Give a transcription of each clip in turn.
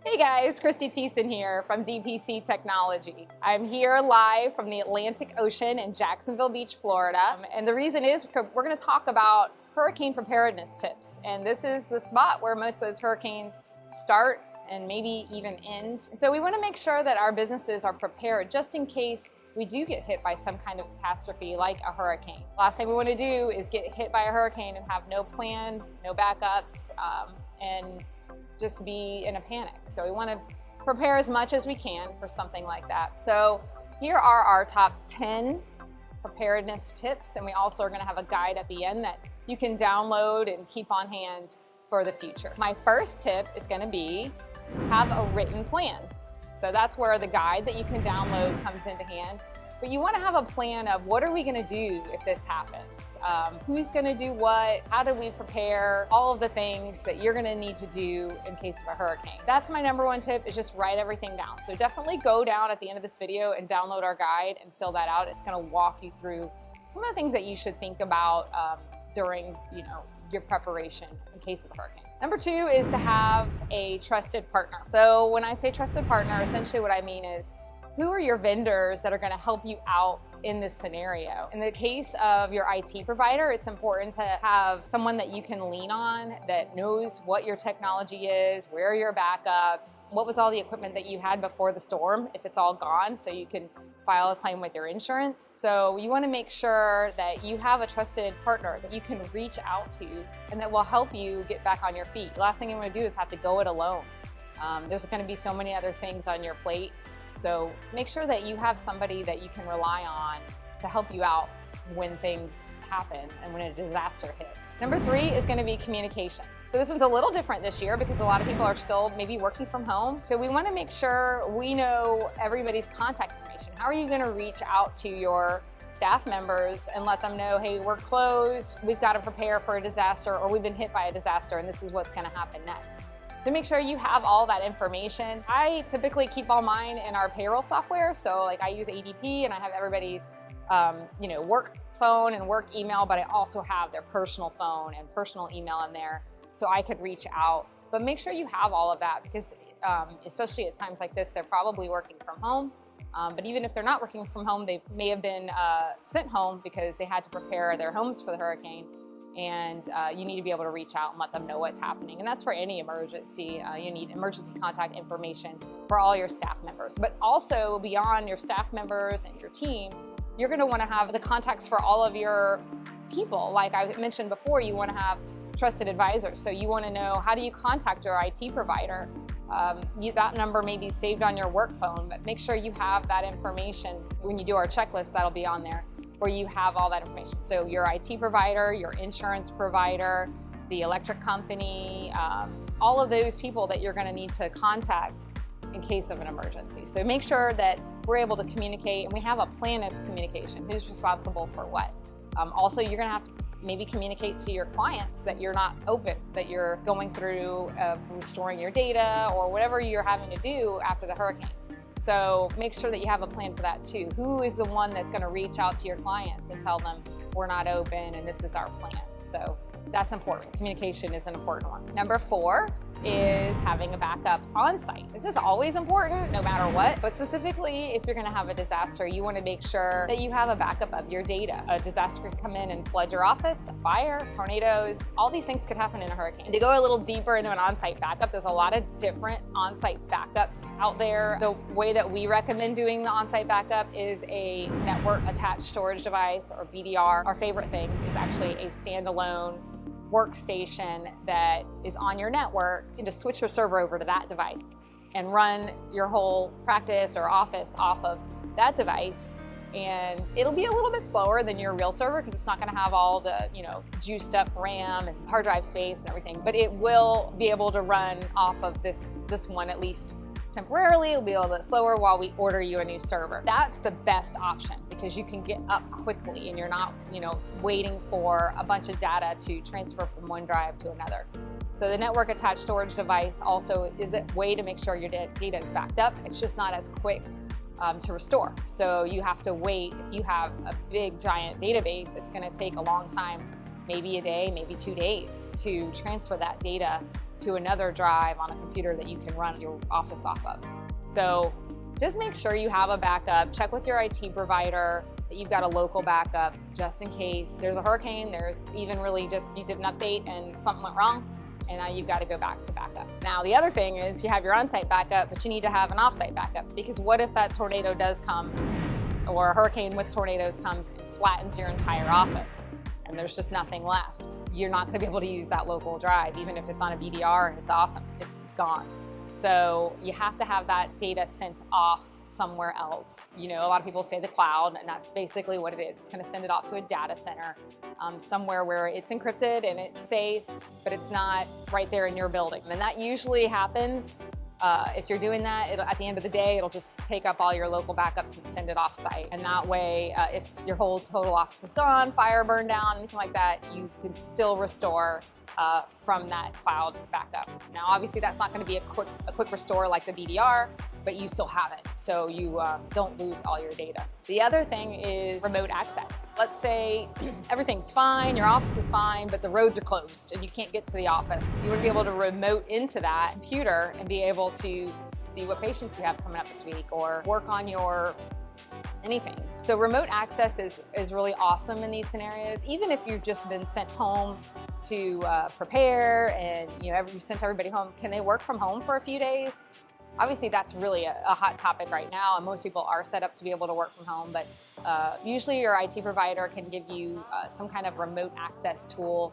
Hey guys, Christi Thissen here from DPC Technology. I'm here live from the Atlantic Ocean in Jacksonville Beach, Florida. And the reason is we're going to talk about hurricane preparedness tips. And this is the spot where most of those hurricanes start and maybe even end. And so we want to make sure that our businesses are prepared just in case we do get hit by some kind of catastrophe like a hurricane. Last thing we want to do is get hit by a hurricane and have no plan, no backups, and just be in a panic. So we want to prepare as much as we can for something like that. So here are our top 10 preparedness tips, and we also are going to have a guide at the end that you can download and keep on hand for the future. My first tip is going to be have a written plan. So that's where the guide that you can download comes into hand. But you want to have a plan of what are we going to do if this happens? Who's going to do what? How do we prepare? All of the things that you're going to need to do in case of a hurricane. That's my number one tip, is just write everything down. So definitely go down at the end of this video and download our guide and fill that out. It's going to walk you through some of the things that you should think about during your preparation in case of a hurricane. Number two is to have a trusted partner. So when I say trusted partner, essentially what I mean is, who are your vendors that are going to help you out in this scenario? In the case of your IT provider, it's important to have someone that you can lean on that knows what your technology is, where are your backups, what was all the equipment that you had before the storm, if it's all gone, so you can file a claim with your insurance. So you want to make sure that you have a trusted partner that you can reach out to and that will help you get back on your feet. The last thing you want to do is have to go it alone. There's going to be so many other things on your plate. So make sure that you have somebody that you can rely on to help you out when things happen and when a disaster hits. Number three is going to be communication. So this one's a little different this year because a lot of people are still maybe working from home. So we want to make sure we know everybody's contact information. How are you going to reach out to your staff members and let them know, hey, we're closed, we've got to prepare for a disaster, or we've been hit by a disaster and this is what's going to happen next. So make sure you have all that information. I typically keep all mine in our payroll software. So like I use ADP and I have everybody's work phone and work email, but I also have their personal phone and personal email in there so I could reach out. But make sure you have all of that because especially at times like this, they're probably working from home. But even if they're not working from home, they may have been sent home because they had to prepare their homes for the hurricane. And you need to be able to reach out and let them know what's happening. And that's for any emergency. You need emergency contact information for all your staff members. But also beyond your staff members and your team, you're going to want to have the contacts for all of your people. Like I mentioned before, you want to have trusted advisors. So you want to know, how do you contact your IT provider? That number may be saved on your work phone, but make sure you have that information. When you do our checklist, that'll be on there, where you have all that information. So your IT provider, your insurance provider, the electric company, all of those people that you're going to need to contact in case of an emergency. So make sure that we're able to communicate and we have a plan of communication. Who's responsible for what? Also, you're going to have to maybe communicate to your clients that you're not open, that you're going through restoring your data or whatever you're having to do after the hurricane. So make sure that you have a plan for that too. Who is the one that's going to reach out to your clients and tell them we're not open and this is our plan? So that's important. Communication is an important one. Number four is having a backup on site. This is always important no matter what, but specifically if you're going to have a disaster, you want to make sure that you have a backup of your data. A disaster could come in and flood your office, a fire, tornadoes, all these things could happen in a hurricane. To go a little deeper into an on-site backup, there's a lot of different on-site backups out there. The way that we recommend doing the on-site backup is a network attached storage device, or BDR. Our favorite thing is actually a standalone workstation that is on your network, and just switch your server over to that device and run your whole practice or office off of that device. And it'll be a little bit slower than your real server because it's not going to have all the juiced up RAM and hard drive space and everything, but it will be able to run off of this one, at least temporarily. It'll be a little bit slower while we order you a new server. That's the best option because you can get up quickly and you're not waiting for a bunch of data to transfer from one drive to another. So the network attached storage device also is a way to make sure your data is backed up. It's just not as quick to restore. So you have to wait. If you have a big giant database, it's going to take a long time, maybe a day, maybe 2 days, to transfer that data to another drive on a computer that you can run your office off of. So just make sure you have a backup. Check with your IT provider that you've got a local backup just in case there's a hurricane, there's even really just you did an update and something went wrong, and now you've got to go back to backup. Now the other thing is you have your on-site backup, but you need to have an off-site backup, because what if that tornado does come, or a hurricane with tornadoes comes and flattens your entire office and there's just nothing left? You're not going to be able to use that local drive, even if it's on a VDR and it's awesome, it's gone. So you have to have that data sent off somewhere else. You know, a lot of people say the cloud, and that's basically what it is. It's going to send it off to a data center somewhere where it's encrypted and it's safe, but it's not right there in your building. And that usually happens. If you're doing that, at the end of the day, it'll just take up all your local backups and send it off-site. And that way, if your whole total office is gone, fire burned down, anything like that, you can still restore from that cloud backup. Now, obviously, that's not going to be a quick restore like the VDR, but you still have it, so you don't lose all your data. The other thing is remote access. Let's say everything's fine, your office is fine, but the roads are closed and you can't get to the office. You would be able to remote into that computer and be able to see what patients you have coming up this week or work on your anything. So remote access is really awesome in these scenarios. Even if you've just been sent home to prepare and you sent everybody home, can they work from home for a few days? Obviously, that's really a hot topic right now, and most people are set up to be able to work from home, but usually your IT provider can give you some kind of remote access tool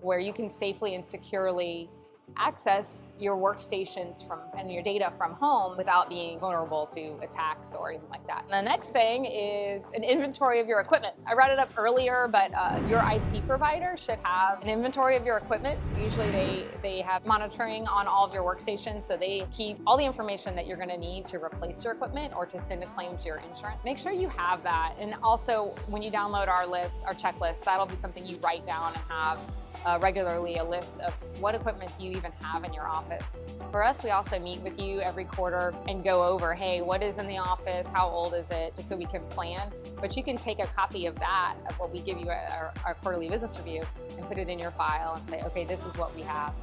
where you can safely and securely access your workstations and your data from home without being vulnerable to attacks or anything like that. And the next thing is an inventory of your equipment. I brought it up earlier, but your IT provider should have an inventory of your equipment. Usually they have monitoring on all of your workstations, so they keep all the information that you're going to need to replace your equipment or to send a claim to your insurance. Make sure you have that. And also, when you download our checklist, that'll be something you write down and have regularly a list of what equipment do you even have in your office. For us, we also meet with you every quarter and go over, hey, what is in the office, how old is it, just so we can plan. But you can take a copy of that, of what we give you at our quarterly business review, and put it in your file and say, okay, this is what we have.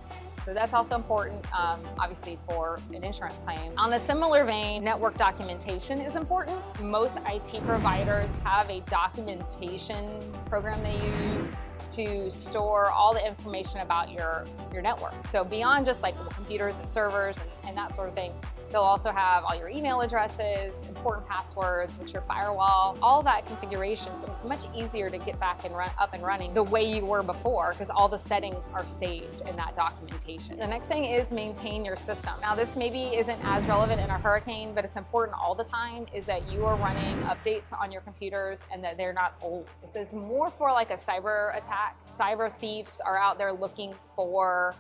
So that's also important, obviously, for an insurance claim. On a similar vein, network documentation is important. Most IT providers have a documentation program they use to store all the information about your network. So beyond just like computers and servers and that sort of thing, they'll also have all your email addresses, important passwords, which your firewall, all that configuration. So it's much easier to get back and up and running the way you were before, because all the settings are saved in that documentation. The next thing is maintain your system. Now, this maybe isn't as relevant in a hurricane, but it's important all the time, is that you are running updates on your computers and that they're not old. This is more for like a cyber attack. Cyber thieves are out there looking for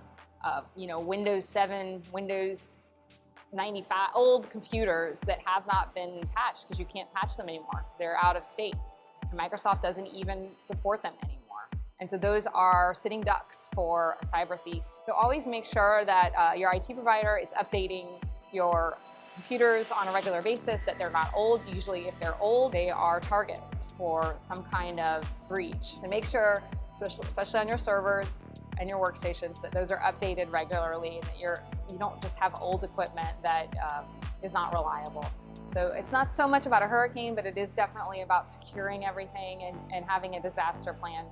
Windows 7, Windows 95 old computers that have not been patched, because you can't patch them anymore. They're out of state. So Microsoft doesn't even support them anymore. And so those are sitting ducks for a cyber thief. So always make sure that your IT provider is updating your computers on a regular basis, that they're not old. Usually if they're old, they are targets for some kind of breach. So make sure, especially on your servers and your workstations, that those are updated regularly, and that you don't just have old equipment that is not reliable. So it's not so much about a hurricane, but it is definitely about securing everything and having a disaster plan.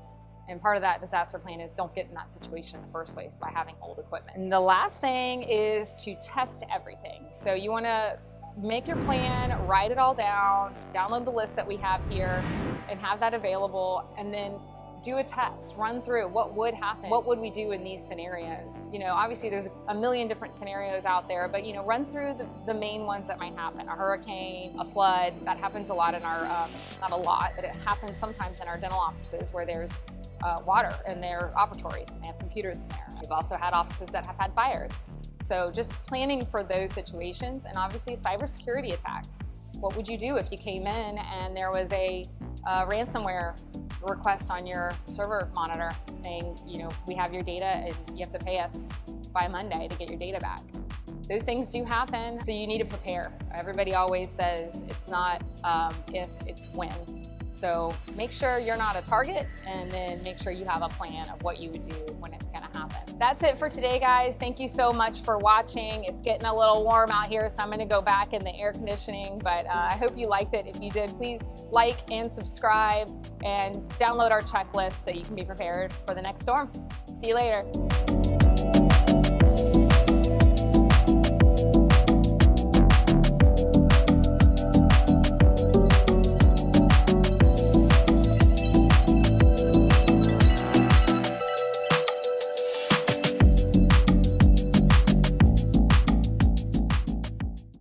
And part of that disaster plan is don't get in that situation in the first place by having old equipment. And the last thing is to test everything. So you want to make your plan, write it all down, download the list that we have here, and have that available, and then do a test, run through what would happen, what would we do in these scenarios. Obviously there's a million different scenarios out there, but run through the main ones that might happen. A hurricane, a flood, that happens a lot in our, not a lot, but it happens sometimes in our dental offices where there's water in their operatories and they have computers in there. We've also had offices that have had fires. So just planning for those situations, and obviously cybersecurity attacks. What would you do if you came in and there was a ransomware request on your server monitor saying, we have your data and you have to pay us by Monday to get your data back? Those things do happen, so you need to prepare. Everybody always says it's not if, it's when. So make sure you're not a target, and then make sure you have a plan of what you would do when it's going to happen. That's it for today, guys. Thank you so much for watching. It's getting a little warm out here, so I'm gonna go back in the air conditioning, but I hope you liked it. If you did, please like and subscribe and download our checklist so you can be prepared for the next storm. See you later.